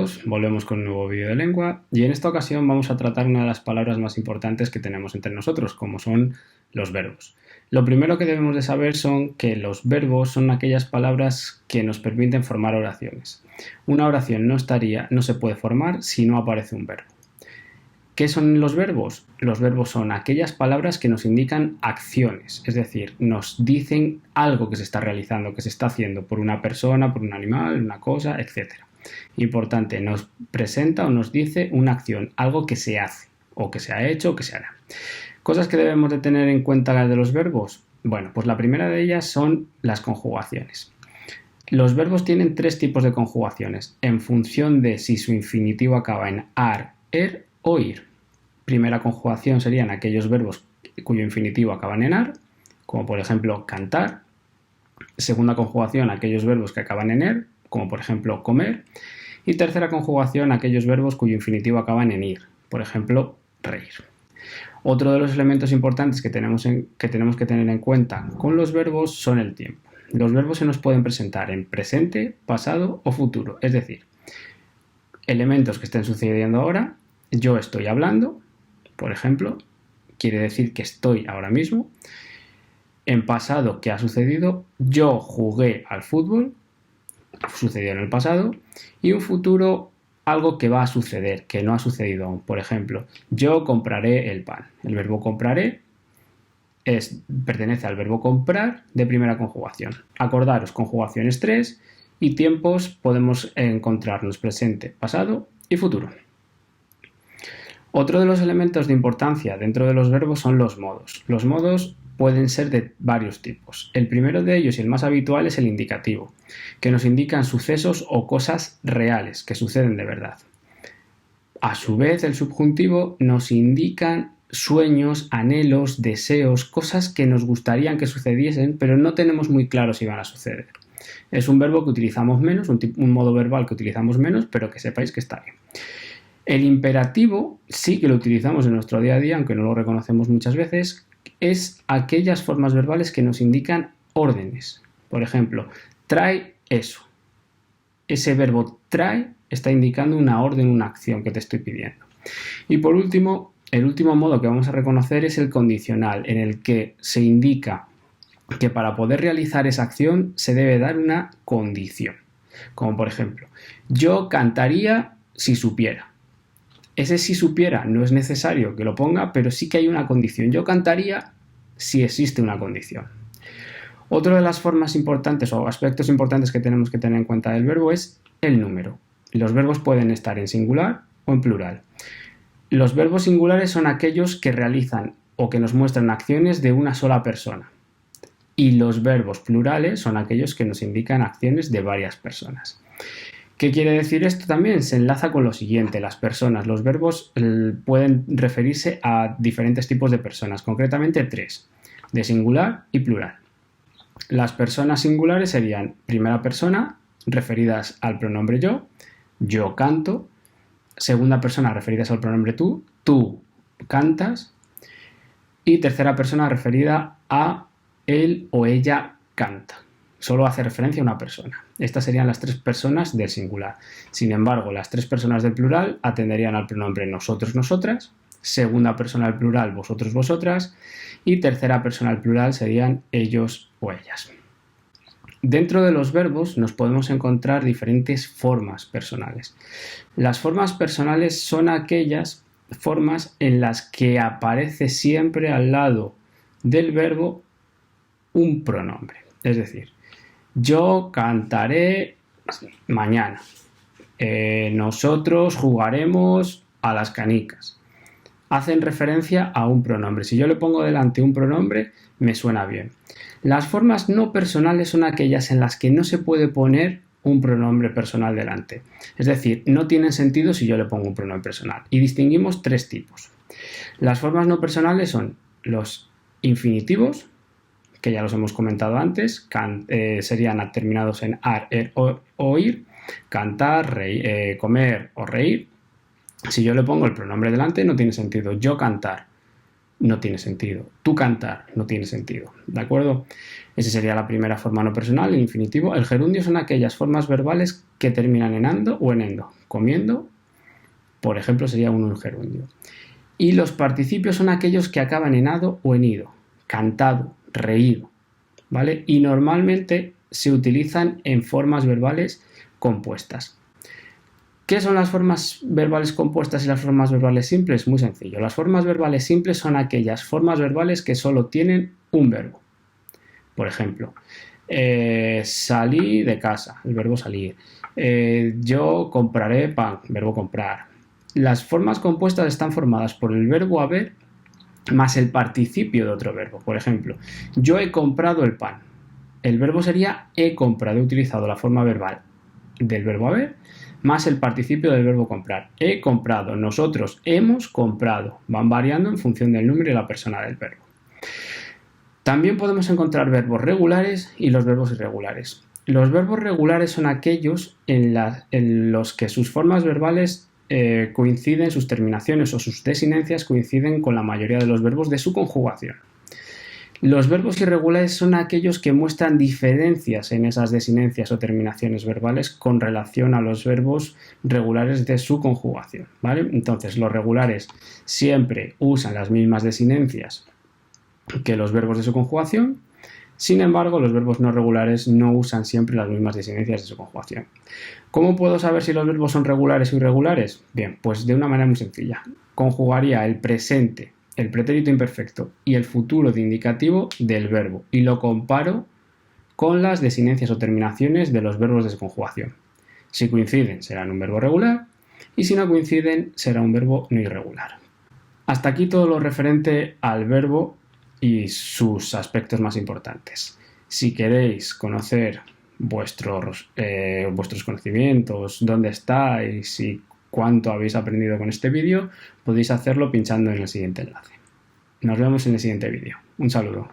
todos, volvemos con un nuevo vídeo de lengua y en esta ocasión vamos a tratar una de las palabras más importantes que tenemos entre nosotros, como son los verbos. Lo primero que debemos de saber son que los verbos son aquellas palabras que nos permiten formar oraciones. Una oración no se puede formar si no aparece un verbo. ¿Qué son los verbos? Los verbos son aquellas palabras que nos indican acciones, es decir, nos dicen algo que se está realizando, que se está haciendo por una persona, por un animal, una cosa, etc. Importante, nos presenta o nos dice una acción, algo que se hace, o que se ha hecho o que se hará. Cosas que debemos de tener en cuenta de los verbos. Bueno, pues la primera de ellas son las conjugaciones. Los verbos tienen tres tipos de conjugaciones, en función de si su infinitivo acaba en ar, er o ir. Primera conjugación serían aquellos verbos cuyo infinitivo acaban en ar, como por ejemplo cantar. Segunda conjugación, aquellos verbos que acaban en er, como por ejemplo comer. Y tercera conjugación, aquellos verbos cuyo infinitivo acaban en ir, por ejemplo reír. Otro de los elementos importantes que tenemos que tener en cuenta con los verbos son el tiempo. Los verbos se nos pueden presentar en presente, pasado o futuro, es decir, elementos que estén sucediendo ahora. Yo estoy hablando, por ejemplo, quiere decir que estoy ahora mismo. En pasado, ¿qué ha sucedido? Yo jugué al fútbol, sucedió en el pasado. Y un futuro, algo que va a suceder, que no ha sucedido aún. Por ejemplo, yo compraré el pan. El verbo compraré pertenece al verbo comprar de primera conjugación. Acordaros, conjugaciones 3 y tiempos podemos encontrarnos presente, pasado y futuro. Otro de los elementos de importancia dentro de los verbos son los modos. Los modos pueden ser de varios tipos. El primero de ellos y el más habitual es el indicativo, que nos indican sucesos o cosas reales que suceden de verdad. A su vez, el subjuntivo nos indican sueños, anhelos, deseos, cosas que nos gustarían que sucediesen, pero no tenemos muy claro si van a suceder. Es un verbo que utilizamos menos, un modo verbal que utilizamos menos, pero que sepáis que está ahí. El imperativo sí que lo utilizamos en nuestro día a día, aunque no lo reconocemos muchas veces, es aquellas formas verbales que nos indican órdenes. Por ejemplo, trae eso. Ese verbo trae está indicando una orden, una acción que te estoy pidiendo. Y por último, el último modo que vamos a reconocer es el condicional, en el que se indica que para poder realizar esa acción se debe dar una condición. Como por ejemplo, yo cantaría si supiera. Ese si supiera no es necesario que lo ponga, pero sí que hay una condición. Yo cantaría si existe una condición. Otra de las formas importantes o aspectos importantes que tenemos que tener en cuenta del verbo es el número. Los verbos pueden estar en singular o en plural. Los verbos singulares son aquellos que realizan o que nos muestran acciones de una sola persona. Y los verbos plurales son aquellos que nos indican acciones de varias personas. ¿Qué quiere decir esto también? Se enlaza con lo siguiente, las personas. Los verbos pueden referirse a diferentes tipos de personas, concretamente 3, de singular y plural. Las personas singulares serían primera persona, referidas al pronombre yo canto, segunda persona referidas al pronombre tú cantas, y tercera persona referida a él o ella canta. Solo hace referencia a una persona. Estas serían las 3 personas del singular. Sin embargo, las 3 personas del plural atenderían al pronombre nosotros, nosotras, segunda persona del plural vosotros, vosotras, y tercera persona del plural serían ellos o ellas. Dentro de los verbos nos podemos encontrar diferentes formas personales. Las formas personales son aquellas formas en las que aparece siempre al lado del verbo un pronombre. Es decir, yo cantaré mañana. Nosotros jugaremos a las canicas. Hacen referencia a un pronombre. Si yo le pongo delante un pronombre, me suena bien. Las formas no personales son aquellas en las que no se puede poner un pronombre personal delante. Es decir, no tienen sentido si yo le pongo un pronombre personal. Y distinguimos 3 tipos. Las formas no personales son los infinitivos, que ya los hemos comentado antes, serían terminados en ar, er o ir, cantar, comer o reír. Si yo le pongo el pronombre delante no tiene sentido. Yo cantar, no tiene sentido. Tú cantar no tiene sentido, ¿de acuerdo? Esa sería la primera forma no personal, el infinitivo. El gerundio son aquellas formas verbales que terminan en ando o en endo. Comiendo, por ejemplo, sería uno el gerundio. Y los participios son aquellos que acaban en ado o en ido. Cantado, reído, ¿vale? Y normalmente se utilizan en formas verbales compuestas. ¿Qué son las formas verbales compuestas y las formas verbales simples? Muy sencillo. Las formas verbales simples son aquellas formas verbales que solo tienen un verbo. Por ejemplo, salí de casa, el verbo salir. Yo compraré pan, verbo comprar. Las formas compuestas están formadas por el verbo haber más el participio de otro verbo. Por ejemplo, yo he comprado el pan. El verbo sería he comprado. He utilizado la forma verbal del verbo haber más el participio del verbo comprar. He comprado, nosotros hemos comprado. Van variando en función del número y la persona del verbo. También podemos encontrar verbos regulares y los verbos irregulares. Los verbos regulares son aquellos en los que sus formas verbales coinciden, sus terminaciones o sus desinencias coinciden con la mayoría de los verbos de su conjugación. Los verbos irregulares son aquellos que muestran diferencias en esas desinencias o terminaciones verbales con relación a los verbos regulares de su conjugación, ¿vale? Entonces, los regulares siempre usan las mismas desinencias que los verbos de su conjugación. Sin embargo, los verbos no regulares no usan siempre las mismas desinencias de su conjugación. ¿Cómo puedo saber si los verbos son regulares o irregulares? Bien, pues de una manera muy sencilla. Conjugaría el presente, el pretérito imperfecto y el futuro de indicativo del verbo y lo comparo con las desinencias o terminaciones de los verbos de su conjugación. Si coinciden, serán un verbo regular y si no coinciden, será un verbo no irregular. Hasta aquí todo lo referente al verbo y sus aspectos más importantes. Si queréis conocer vuestros conocimientos, dónde estáis y cuánto habéis aprendido con este vídeo, podéis hacerlo pinchando en el siguiente enlace. Nos vemos en el siguiente vídeo. Un saludo.